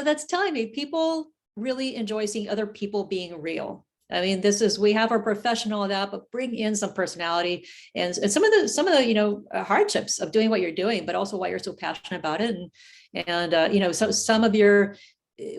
that's telling me people really enjoy seeing other people being real. I mean, we have our professional of that, but bring in some personality and some of the hardships of doing what you're doing, but also why you're so passionate about it. And some of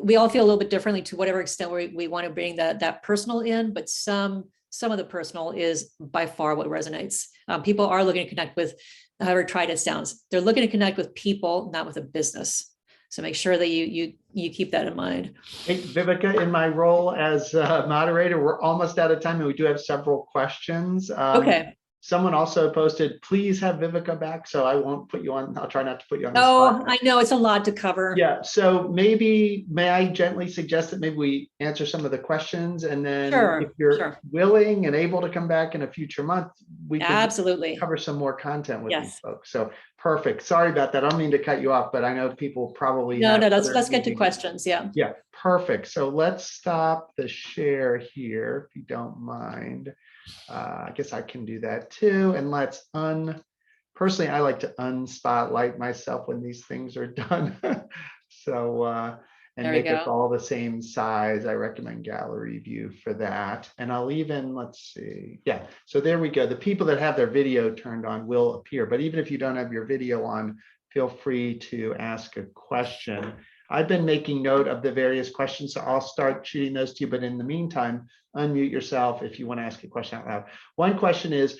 we all feel a little bit differently to whatever extent we want to bring that personal in, but some of the personal is by far what resonates. People are looking to connect with, however tried it sounds, they're looking to connect with people, not with a business. So make sure that you keep that in mind. Hey, Viveca, in my role as moderator, we're almost out of time, and we do have several questions. Okay. Someone also posted, please have Viveca back. So I won't put you on. I'll try not to put you on the spot. spot. I know it's a lot to cover. Yeah. So may I gently suggest that maybe we answer some of the questions, and then if you're willing and able to come back in a future month, we can absolutely cover some more content with these folks. So perfect. Sorry about that. I don't mean to cut you off, but I know people probably no. Let's get to questions. Yeah. Perfect. So let's stop the share here, if you don't mind. I guess I can do that too. And let's personally, I like to unspotlight myself when these things are done. So, and make us all the same size. I recommend gallery view for that. And I'll even, let's see. Yeah. So there we go. The people that have their video turned on will appear, but even if you don't have your video on, feel free to ask a question. I've been making note of the various questions, so I'll start shooting those to you. But in the meantime, unmute yourself if you want to ask a question out loud. One question is,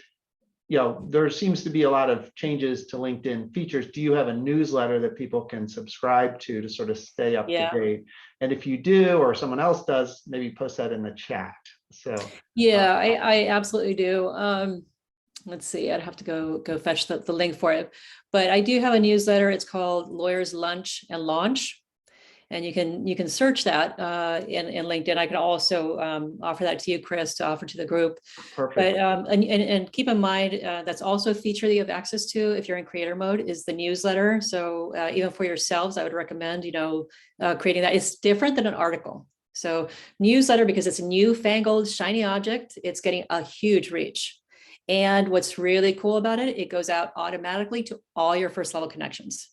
there seems to be a lot of changes to LinkedIn features. Do you have a newsletter that people can subscribe to sort of stay up to date? And if you do, or someone else does, maybe post that in the chat. So yeah, I absolutely do. Let's see, I'd have to go fetch the link for it. But I do have a newsletter. It's called Lawyers Lunch and Launch. And you can search that in LinkedIn. I can also offer that to you, Chris, to offer to the group. Perfect. But and keep in mind that's also a feature that you have access to if you're in creator mode is the newsletter. So even for yourselves, I would recommend creating that. It's different than an article. So newsletter, because it's a newfangled shiny object, it's getting a huge reach. And what's really cool about it, it goes out automatically to all your first level connections.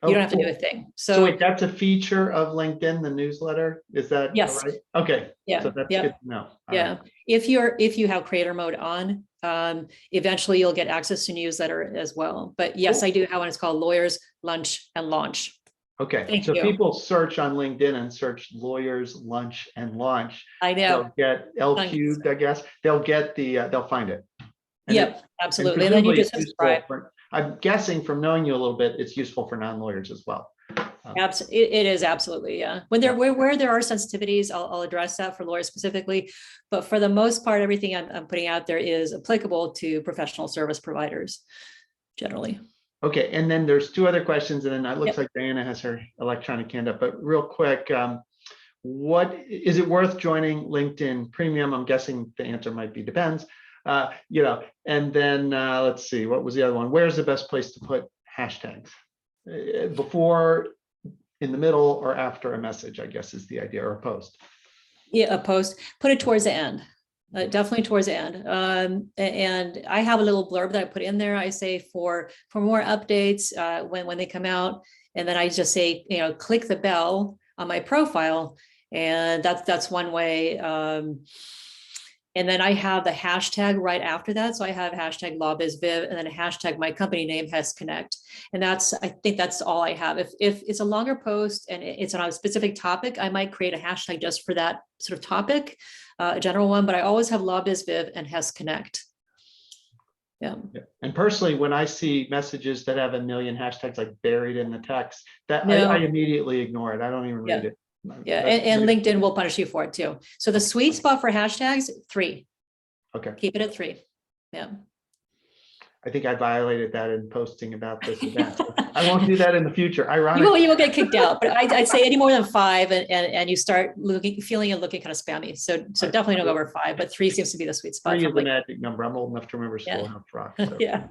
You don't have to do a thing. So wait, that's a feature of LinkedIn, the newsletter? Is that yes. right? Okay. Yeah. So that's good to know. Yeah. Right. If you have creator mode on, eventually you'll get access to newsletter as well. But yes, I do have one. It's called Lawyers, Lunch, and Launch. Okay. Thank so you. People search on LinkedIn and search lawyers, lunch, and launch. I know. They'll get L cubed, I guess. They'll get they'll find it. Yep, absolutely. And then you just subscribe. I'm guessing from knowing you a little bit, it's useful for non-lawyers as well. It is absolutely, yeah. When where there are sensitivities, I'll address that for lawyers specifically. But for the most part, everything I'm putting out there is applicable to professional service providers generally. Okay, and then there's two other questions, and then it looks like Diana has her electronic hand up. But real quick, what is it worth joining LinkedIn Premium? I'm guessing the answer might be depends. And then let's see, what was the other one? Where's the best place to put hashtags? Before, in the middle, or after a message, I guess is the idea, or a post. Yeah, a post. Put it towards the end. Definitely towards the end. And I have a little blurb that I put in there. I say for more updates when they come out, and then I just say, click the bell on my profile, and that's one way. And then I have the hashtag right after that. So I have hashtag LawBizViv and then a hashtag my company name Hess Connect. And I think that's all I have. If it's a longer post and it's on a specific topic, I might create a hashtag just for that sort of topic, a general one, but I always have LawBizViv and Hess Connect. Yeah. And personally, when I see messages that have a million hashtags like buried in the text, I immediately ignore it. I don't even read it. Yeah, and LinkedIn will punish you for it too. So the sweet spot for hashtags, 3. Okay. Keep it at 3. Yeah. I think I violated that in posting about this event. So I won't do that in the future. Ironically, you will get kicked out, but I'd say any more than 5, and you start feeling and looking kind of spammy. So definitely don't go over 5, but 3 seems to be the sweet spot. 3 is the magic number. I'm old enough to remember Schoolhouse Rock. So. Yeah.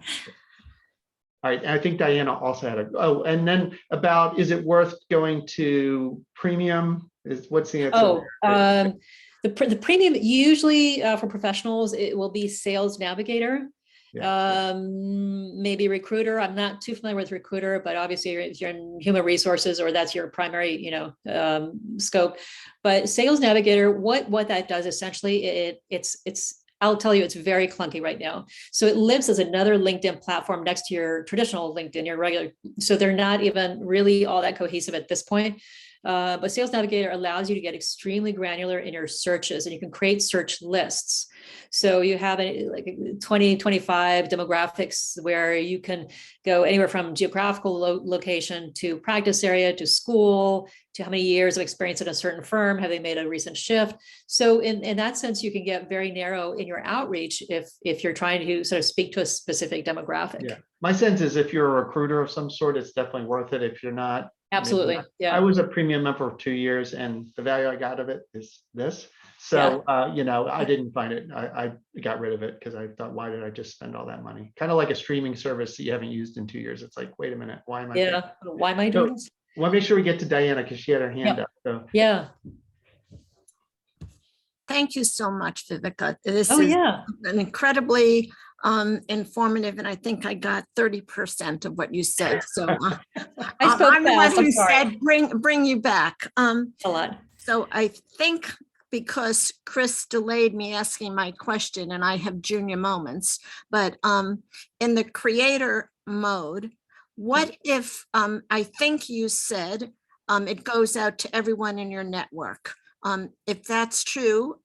All right, I think Diana also had and then about, is it worth going to premium? What's the answer? The premium usually for professionals, it will be Sales Navigator, maybe Recruiter. I'm not too familiar with Recruiter, but obviously if you're in human resources or that's your primary, scope. But Sales Navigator, what that does essentially, I'll tell you, it's very clunky right now. So it lives as another LinkedIn platform next to your traditional LinkedIn, your regular. So they're not even really all that cohesive at this point. But Sales Navigator allows you to get extremely granular in your searches, and you can create search lists. So you have like 20, 25 demographics where you can go anywhere from geographical location to practice area to school to how many years of experience in a certain firm, have they made a recent shift. So in that sense, you can get very narrow in your outreach if you're trying to sort of speak to a specific demographic. Yeah. My sense is if you're a recruiter of some sort, it's definitely worth it. If you're not, absolutely. Yeah. I was a premium member for 2 years, and the value I got of it is this. So, I didn't find it. I got rid of it because I thought, why did I just spend all that money? Kind of like a streaming service that you haven't used in 2 years. It's like, wait a minute, why am I? Yeah. Why am I doing this? Well, make sure we get to Diana because she had her hand up. So. Yeah. Thank you so much, Viveca. This is an incredibly informative, and I think I got 30% of what you said. So I'm the one who said bring you back. A lot. So I think because Chris delayed me asking my question, and I have junior moments, but in the creator mode, what if I think you said it goes out to everyone in your network? If that's true,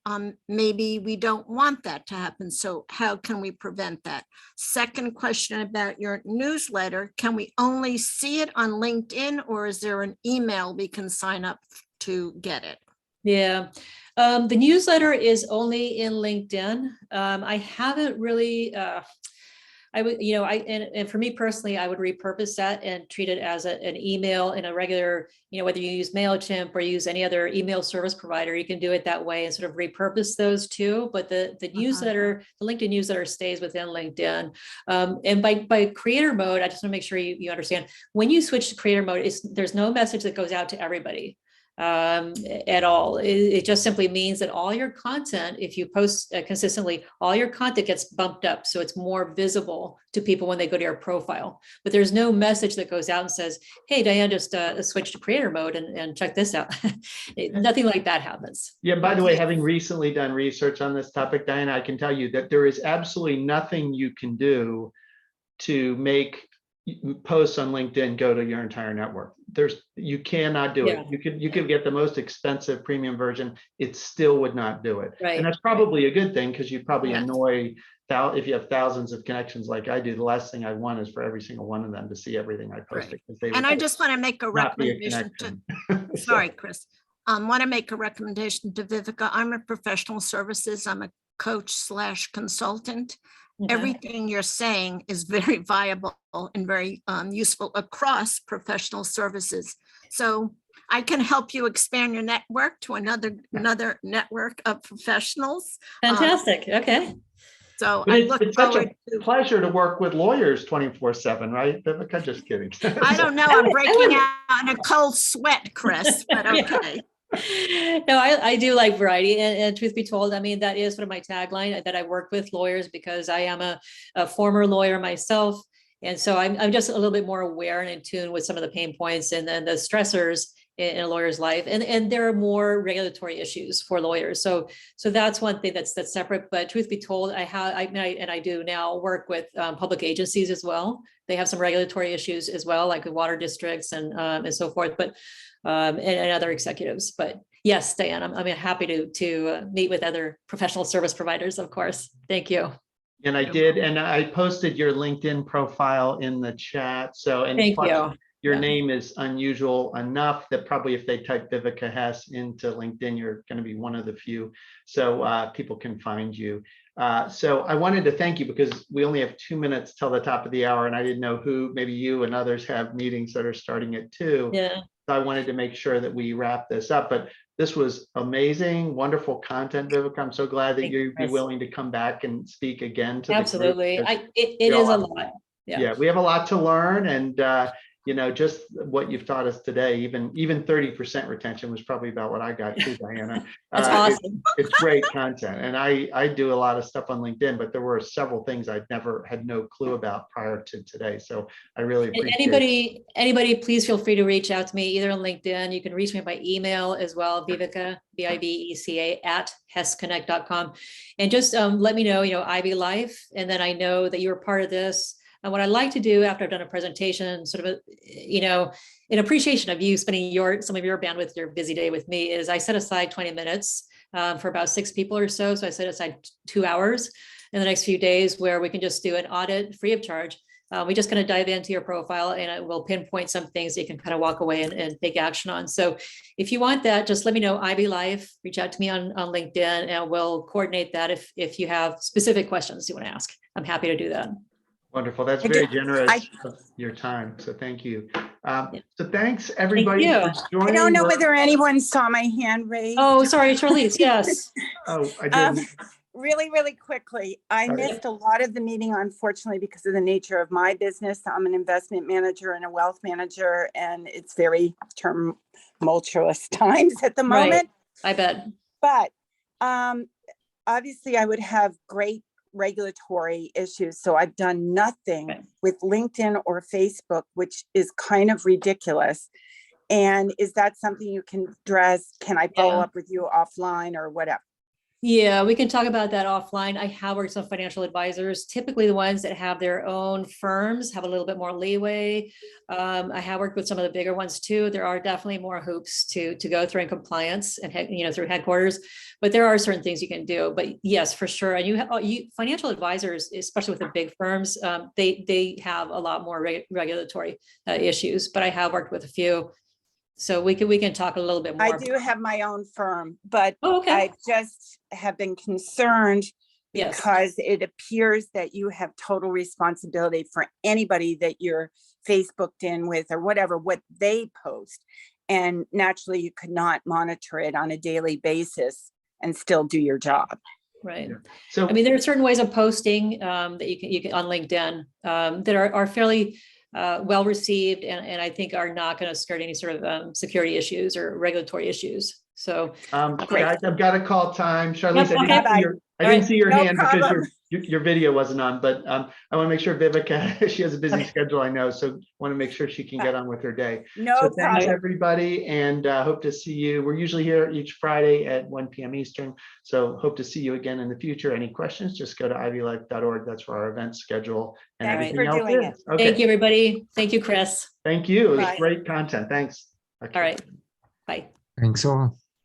maybe we don't want that to happen. So how can we prevent that? Second question about your newsletter, can we only see it on LinkedIn, or is there an email we can sign up to get it? Yeah, the newsletter is only in LinkedIn. I haven't really, I would, and for me personally, I would repurpose that and treat it as an email in a regular, whether you use MailChimp or use any other email service provider, you can do it that way and sort of repurpose those two. But the newsletter, the LinkedIn newsletter stays within LinkedIn. And by creator mode, I just want to make sure you understand when you switch to creator mode, there's no message that goes out to everybody at all. It just simply means that all your content, if you post consistently, all your content gets bumped up. So it's more visible to people when they go to your profile, but there's no message that goes out and says, hey, Diane just switched to creator mode and check this out. Nothing like that happens. Yeah, by the way, having recently done research on this topic, Diane, I can tell you that there is absolutely nothing you can do to make posts on LinkedIn go to your entire network. You cannot do it. You could get the most expensive premium version. It still would not do it. Right. And that's probably a good thing, because you'd probably annoy, if you have thousands of connections like I do, the last thing I want is for every single one of them to see everything I posted. And I just want to make a recommendation to, sorry, Chris. Want to make a recommendation to Viveca. I'm a professional services. I'm a coach/consultant. Everything you're saying is very viable and very useful across professional services. So I can help you expand your network to another network of professionals. Fantastic. Okay. So I look forward to pleasure to work with lawyers 24/7, right, Viveca? Just kidding. I don't know. I'm breaking out in a cold sweat, Chris, but okay. No, I do like variety, and truth be told, I mean, that is sort of my tagline, that I work with lawyers because I am a former lawyer myself. And so I'm just a little bit more aware and in tune with some of the pain points and then the stressors in a lawyer's life. And there are more regulatory issues for lawyers. So that's one thing that's separate. But truth be told, I do now work with public agencies as well. They have some regulatory issues as well, like the water districts and so forth. But and other executives. But yes, Diane, I'm happy to meet with other professional service providers, of course. Thank you. And I did, and I posted your LinkedIn profile in the chat. So, and thank you. Your name is unusual enough that probably if they type Viveca Hess into LinkedIn, you're going to be one of the few. So people can find you. So I wanted to thank you because we only have 2 minutes till the top of the hour, and I didn't know who, maybe you and others have meetings that are starting at 2. Yeah. So I wanted to make sure that we wrap this up, but this was amazing, wonderful content, Viveca. I'm so glad that you'd be willing to come back and speak again to absolutely. The group. It is a lot. Yeah, we have a lot to learn, and just what you've taught us today, even 30% retention was probably about what I got too, Diana. That's awesome. It's great content. And I do a lot of stuff on LinkedIn, but there were several things I'd never had no clue about prior to today. So I really appreciate anybody, please feel free to reach out to me either on LinkedIn. You can reach me by email as well, Viveca, Viveca @hessconnect.com. And just let me know, IvyLife, and then I know that you're part of this. And what I like to do after I've done a presentation, sort of, in appreciation of you spending some of your bandwidth, your busy day with me, is I set aside 20 minutes for about 6 people or so. So I set aside 2 hours in the next few days where we can just do an audit free of charge. We just kind of dive into your profile and it will pinpoint some things that you can kind of walk away and take action on. So if you want that, just let me know, IvyLife, reach out to me on LinkedIn, and we'll coordinate that if you have specific questions you want to ask. I'm happy to do that. Wonderful. That's very generous of your time. So thank you. So thanks everybody for joining. I don't know whether anyone saw my hand raised. Oh, sorry, Charlize. Yes. Oh, I didn't. Really, really quickly. I missed a lot of the meeting, unfortunately, because of the nature of my business. I'm an investment manager and a wealth manager, and it's very tumultuous times at the moment. I bet. But obviously I would have great regulatory issues. So I've done nothing with LinkedIn or Facebook, which is kind of ridiculous. And is that something you can address? Can I follow up with you offline or whatever? Yeah, we can talk about that offline. I have worked with some financial advisors, typically the ones that have their own firms have a little bit more leeway. I have worked with some of the bigger ones too. There are definitely more hoops to go through in compliance and through headquarters, but there are certain things you can do. But yes, for sure. And you financial advisors, especially with the big firms, they have a lot more regulatory issues. But I have worked with a few. So we can talk a little bit more. I do have my own firm, but I just have been concerned Yes. because it appears that you have total responsibility for anybody that you're Facebooked in with or whatever, what they post. And naturally, you could not monitor it on a daily basis and still do your job. Right. So, I mean, there are certain ways of posting that you can on LinkedIn that are fairly well received and I think are not going to skirt any sort of security issues or regulatory issues. So Great. guys, I've got to call time. Charlize, Yep, I okay. didn't see your, I All didn't right. see your No hand because problem. your video wasn't on, but I want to make sure Viveca, she has a busy Okay. schedule, I know, so want to make sure she can get on with her day. No So thanks, problem. everybody, and hope to see you. We're usually here each Friday at 1 p.m. Eastern, so hope to see you again in the future. Any questions, just go to ivylife.org. That's where our event schedule and Thanks everything for else doing is. Okay. Thank you, everybody. Thank you, Chris. Thank you. It was Bye. great content. Thanks. Okay. All right. Bye. Thanks all.